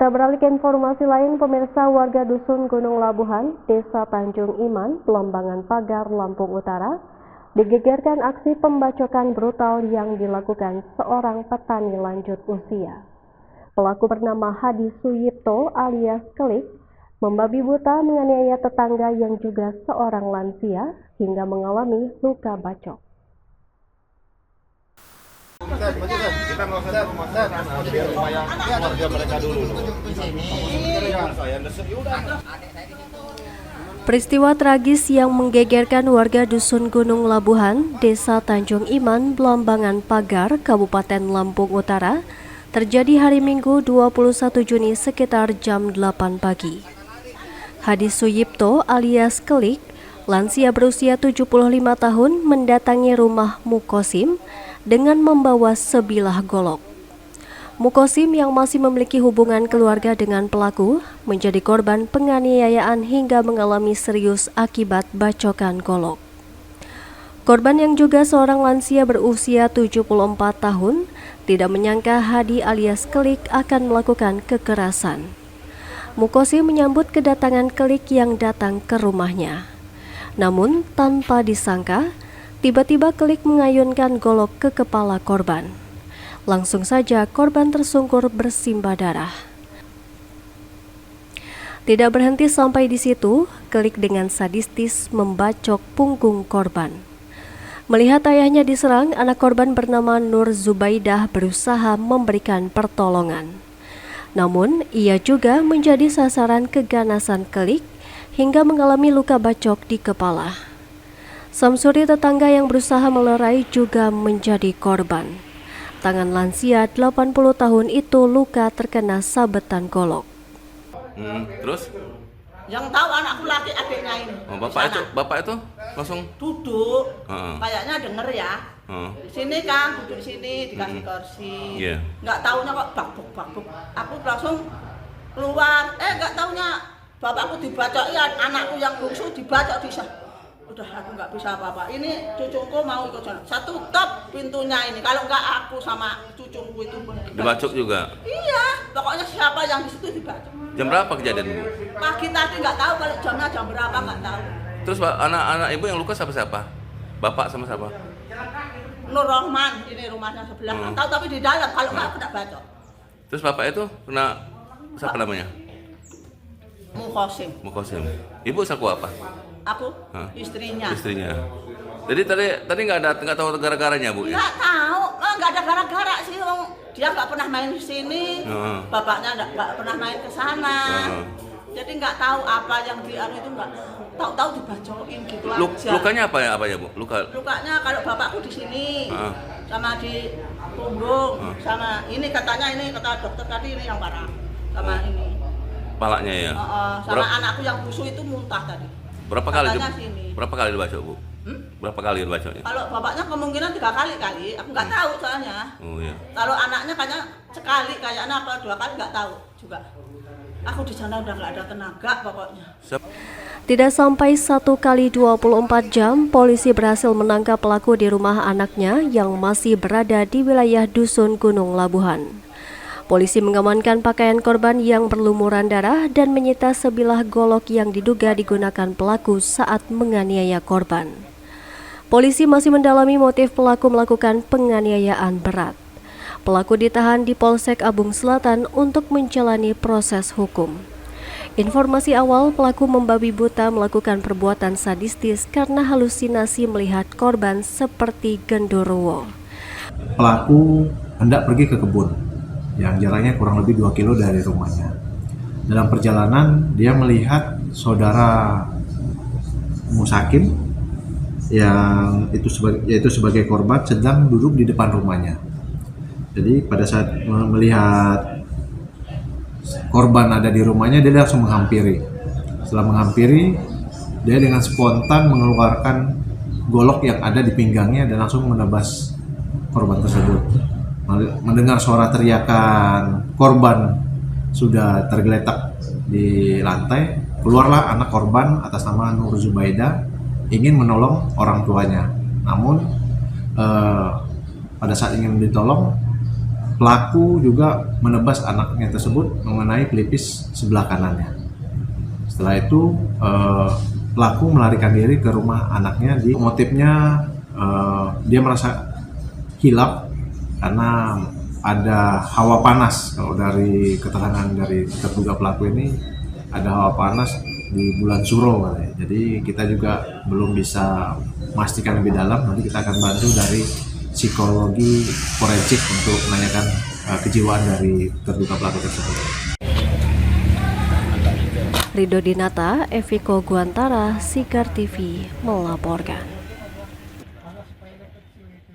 Kita beralih ke informasi lain, pemirsa. Warga Dusun Gunung Labuhan, Desa Tanjung Iman, Belambangan Pagar, Lampung Utara, digegerkan aksi pembacokan brutal yang dilakukan seorang petani lanjut usia. Pelaku bernama Hadi Suyipto alias Kelik, membabi buta menganiaya tetangga yang juga seorang lansia hingga mengalami luka bacok. Kita nggak usah biar lumayan warga mereka dulu. Peristiwa tragis yang menggegerkan warga Dusun Gunung Labuhan, Desa Tanjung Iman, Belambangan Pagar, Kabupaten Lampung Utara, terjadi hari Minggu 21 Juni sekitar jam 8 pagi. Hadi Suyipto alias Kelik, lansia berusia 75 tahun, mendatangi rumah Mukosim dengan membawa sebilah golok. Mukosim yang masih memiliki hubungan keluarga dengan pelaku menjadi korban penganiayaan hingga mengalami serius akibat bacokan golok. Korban yang juga seorang lansia berusia 74 tahun tidak menyangka Hadi alias Kelik akan melakukan kekerasan. Mukosim menyambut kedatangan Kelik yang datang ke rumahnya. Namun tanpa disangka, tiba-tiba Kelik mengayunkan golok ke kepala korban. Langsung saja korban tersungkur bersimbah darah. Tidak berhenti sampai di situ, Kelik dengan sadistis membacok punggung korban. Melihat ayahnya diserang, anak korban bernama Nur Zubaidah berusaha memberikan pertolongan. Namun, ia juga menjadi sasaran keganasan Kelik hingga mengalami luka bacok di kepala. Samsuri tetangga yang berusaha melerai juga menjadi korban. Tangan lansia 80 tahun itu luka terkena sabetan golok. Terus? Yang tahu anakku laki adiknya ini. Oh, bapak itu langsung duduk. Kayaknya denger ya. Di sini kan, duduk sini dikasih kursi. Yeah. Nggak taunya kok bakbuk. Aku langsung keluar. Nggak taunya bapakku dibacok ya, anakku yang bungsu dibacok bisa. Udah aku nggak bisa apa-apa. Ini cucuku mau ikut jalan. Satu top pintunya ini. Kalau nggak aku sama cucuku itu dibacok juga. Iya, pokoknya siapa yang di situ dibacok. Jam berapa kejadian Bu? Pagi tadi nggak tahu kalau jamnya jam berapa nggak tahu. Terus anak-anak ibu yang luka siapa? Bapak sama siapa? Nur Rahman, ini rumahnya sebelah. Tahu tapi di dalam. Kalau nggak aku nggak bacok. Terus bapak itu kena siapa namanya? Mukosim. Ibu saku apa? Aku istrinya. Jadi tadi nggak tahu gara-garanya Bu? Nggak tahu, nggak ada gara-gara sih. Dia nggak pernah main di sini, bapaknya nggak pernah main ke sana. Jadi nggak tahu apa yang dia itu nggak tahu dibacokin gitu aja. Lukanya apa ya Bu? Lukanya kalau bapakku di sini, sama di punggung, sama ini katanya ini kata dokter tadi ini yang parah, sama ini. Palanya ya. Sama anakku yang busuk itu muntah tadi. Berapa kali dibacok Bu? Berapa kali dibacoknya? Kalau bapaknya kemungkinan 3 kali, aku nggak tahu soalnya. Oh iya. Kalau anaknya kayaknya sekali, kayaknya apa 2 kali nggak tahu juga. Aku di sana udah nggak ada tenaga pokoknya. Tidak sampai 1 kali 24 jam, polisi berhasil menangkap pelaku di rumah anaknya yang masih berada di wilayah Dusun Gunung Labuhan. Polisi mengamankan pakaian korban yang berlumuran darah dan menyita sebilah golok yang diduga digunakan pelaku saat menganiaya korban. Polisi masih mendalami motif pelaku melakukan penganiayaan berat. Pelaku ditahan di Polsek Abung Selatan untuk menjalani proses hukum. Informasi awal, pelaku membabi buta melakukan perbuatan sadistis karena halusinasi melihat korban seperti genderuwo. Pelaku hendak pergi ke kebun yang jaraknya kurang lebih 2 kilo dari rumahnya. Dalam perjalanan dia melihat saudara Musakim yang yaitu sebagai korban sedang duduk di depan rumahnya. Jadi pada saat melihat korban ada di rumahnya, dia langsung menghampiri. Setelah menghampiri, dia dengan spontan mengeluarkan golok yang ada di pinggangnya dan langsung menebas korban tersebut. Mendengar suara teriakan korban sudah tergeletak di lantai, keluarlah anak korban atas nama Nur Zubaidah ingin menolong orang tuanya. Namun pada saat ingin ditolong, pelaku juga menebas anaknya tersebut mengenai pelipis sebelah kanannya. Setelah itu pelaku melarikan diri ke rumah anaknya. Motifnya dia merasa hilaf karena ada hawa panas. Kalau dari keterangan dari terduga pelaku ini ada hawa panas di bulan Suro katanya. Jadi kita juga belum bisa memastikan lebih dalam. Nanti kita akan bantu dari psikologi forensik untuk menanyakan kejiwaan dari terduga pelaku tersebut. Ridho Dinata, Eviko Guantara, Sigar TV melaporkan.